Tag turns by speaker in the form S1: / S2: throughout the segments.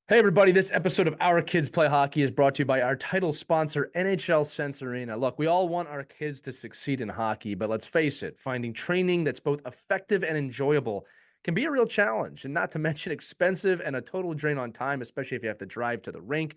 S1: Hey, everybody. This episode of Our Kids Play Hockey is brought to you by our title sponsor, NHL Sense Arena. Look, we all want our kids to succeed in hockey, but let's face it, finding training that's both effective and enjoyable can be a real challenge, and not to mention expensive and a total drain on time, especially if you have to drive to the rink,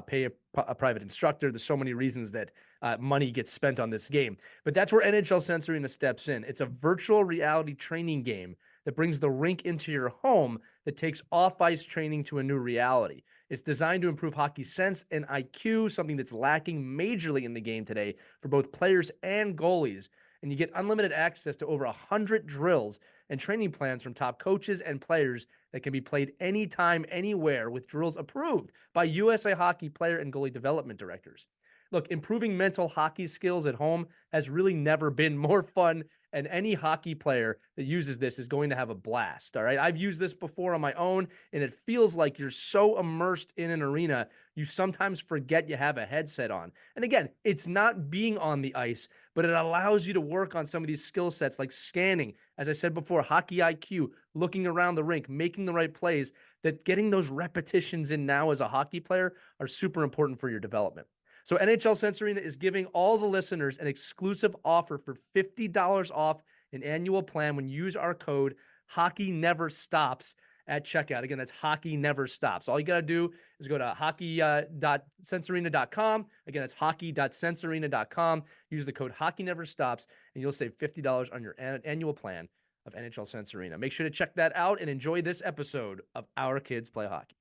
S1: pay a private instructor. There's so many reasons that money gets spent on this game. But that's where NHL Sense Arena steps in. It's a virtual reality training game that brings the rink into your home that takes off-ice training to a new reality. It's designed to improve hockey sense and IQ, something that's lacking majorly in the game today for both players and goalies. And you get unlimited access to over 100 drills and training plans from top coaches and players that can be played anytime, anywhere, with drills approved by USA Hockey player and goalie development directors. Look, improving mental hockey skills at home has really never been more fun, and any hockey player that uses this is going to have a blast. All right. I've used this before on my own, and it feels like you're so immersed in an arena, you sometimes forget you have a headset on. And again, it's not being on the ice, but it allows you to work on some of these skill sets like scanning, as I said before, hockey IQ, looking around the rink, making the right plays, that getting those repetitions in now as a hockey player are super important for your development. So NHL Sense Arena is giving all the listeners an exclusive offer for $50 off an annual plan when you use our code Hockey Never Stops at checkout. Again, that's Hockey Never Stops. All you got to do is go to hockey.sensearena.com. Again, that's hockey.sensearena.com. Use the code Hockey Never Stops, and you'll save $50 on your annual plan of NHL Sense Arena. Make sure to check that out and enjoy this episode of Our Kids Play Hockey.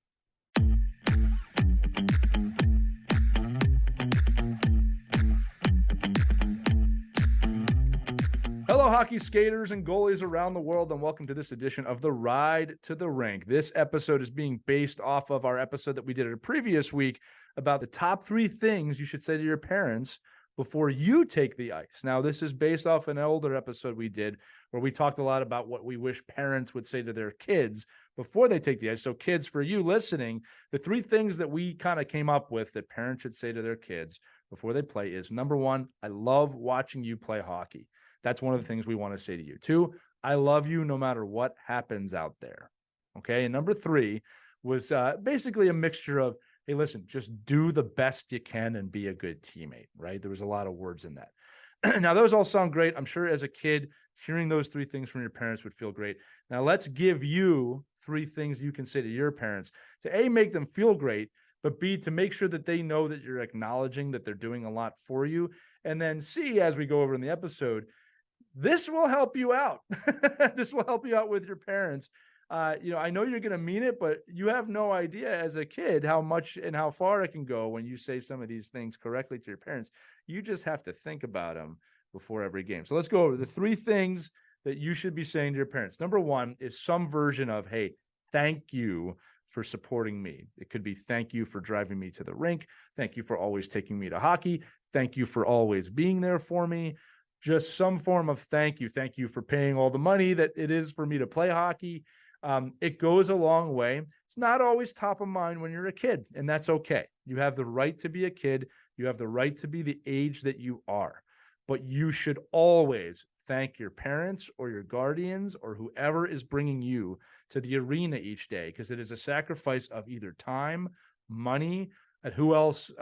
S1: Hello, hockey skaters and goalies around the world, and welcome to this edition of The Ride to the Rink. This episode is being based off of our episode that we did a previous week about the top 3 things you should say to your parents before you take the ice. Now, this is based off an older episode we did where we talked a lot about what we wish parents would say to their kids before they take the ice. So kids, for you listening, the 3 things that we kind of came up with that parents should say to their kids before they play is, number 1, I love watching you play hockey. That's one of the things we want to say to you. 2, I love you no matter what happens out there. Okay. And number 3 was basically a mixture of, hey, listen, just do the best you can and be a good teammate, right? There was a lot of words in that. Now, those all sound great. I'm sure as a kid, hearing those 3 things from your parents would feel great. Now, let's give you 3 things you can say to your parents to A, make them feel great, but B, to make sure that they know that you're acknowledging that they're doing a lot for you. And then C, as we go over in the episode, this will help you out. This will help you out with your parents. I know you're going to mean it, but you have no idea as a kid how much and how far it can go when you say some of these things correctly to your parents. You just have to think about them before every game. So let's go over the 3 things that you should be saying to your parents. Number 1 is some version of, hey, thank you for supporting me. It could be thank you for driving me to the rink. Thank you for always taking me to hockey. Thank you for always being there for me. Just some form of thank you. Thank you for paying all the money that it is for me to play hockey. It goes a long way. It's not always top of mind when you're a kid, and that's okay. You have the right to be a kid. You have the right to be the age that you are, but you should always thank your parents or your guardians or whoever is bringing you to the arena each day, because it is a sacrifice of either time, money, and who knows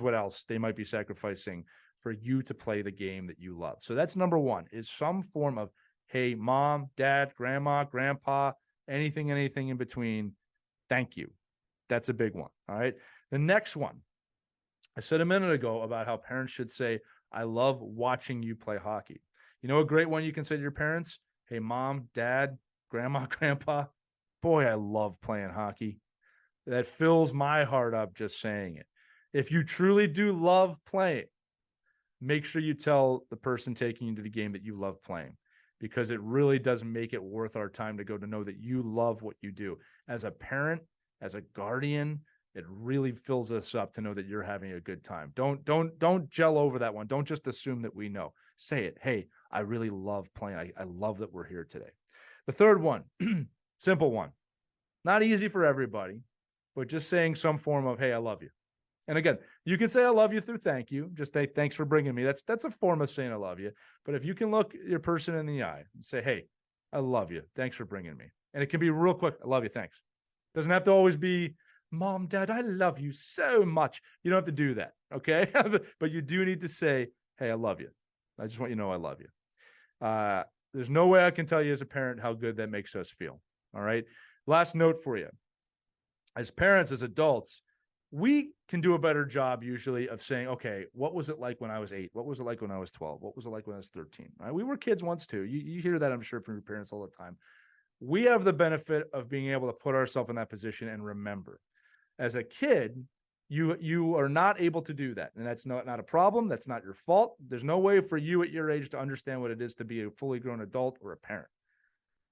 S1: what else they might be sacrificing for you to play the game that you love. So that's number 1, is some form of, hey, mom, dad, grandma, grandpa, anything in between. Thank you. That's a big one. All right. The next one, I said a minute ago about how parents should say, I love watching you play hockey. You know, a great one you can say to your parents, hey, mom, dad, grandma, grandpa, boy, I love playing hockey. That fills my heart up just saying it. If you truly do love playing, make sure you tell the person taking you to the game that you love playing, because it really does make it worth our time to go to know that you love what you do. As a parent, as a guardian, it really fills us up to know that you're having a good time. Don't gel over that one. Don't just assume that we know. Say it. Hey, I really love playing. I love that we're here today. The third one, simple one, not easy for everybody, but just saying some form of, hey, I love you. And again, you can say I love you through thank you. Just say thanks for bringing me. That's a form of saying I love you. But if you can look your person in the eye and say, hey, I love you. Thanks for bringing me. And it can be real quick. I love you. Thanks. Doesn't have to always be Mom, Dad, I love you so much. You don't have to do that, okay? But you do need to say, hey, I love you. I just want you to know I love you. There's no way I can tell you as a parent how good that makes us feel, all right? Last note for you. As parents, as adults, we can do a better job usually of saying, okay, what was it like when I was 8? What was it like when I was 12? What was it like when I was 13? Right? We were kids once too. You hear that, I'm sure, from your parents all the time. We have the benefit of being able to put ourselves in that position and remember. As a kid, you are not able to do that. And that's not a problem. That's not your fault. There's no way for you at your age to understand what it is to be a fully grown adult or a parent.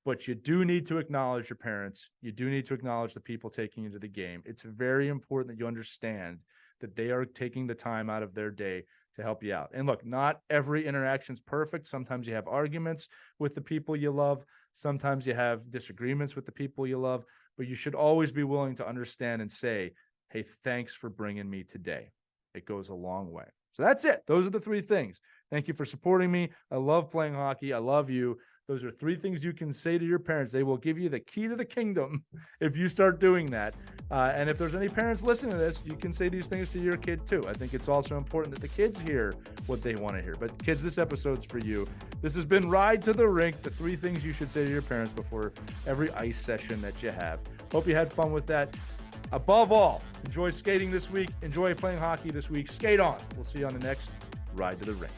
S1: But you do need to acknowledge your parents. You do need to acknowledge the people taking you to the game. It's very important that you understand that they are taking the time out of their day to help you out. And look, not every interaction is perfect. Sometimes you have arguments with the people you love. Sometimes you have disagreements with the people you love, but you should always be willing to understand and say, hey, thanks for bringing me today. It goes a long way. So that's it. Those are the 3 things. Thank you for supporting me. I love playing hockey. I love you. Those are 3 things you can say to your parents. They will give you the key to the kingdom if you start doing that. And if there's any parents listening to this, you can say these things to your kid too. I think it's also important that the kids hear what they want to hear. But kids, this episode's for you. This has been Ride to the Rink, the 3 things you should say to your parents before every ice session that you have. Hope you had fun with that. Above all, enjoy skating this week. Enjoy playing hockey this week. Skate on. We'll see you on the next Ride to the Rink.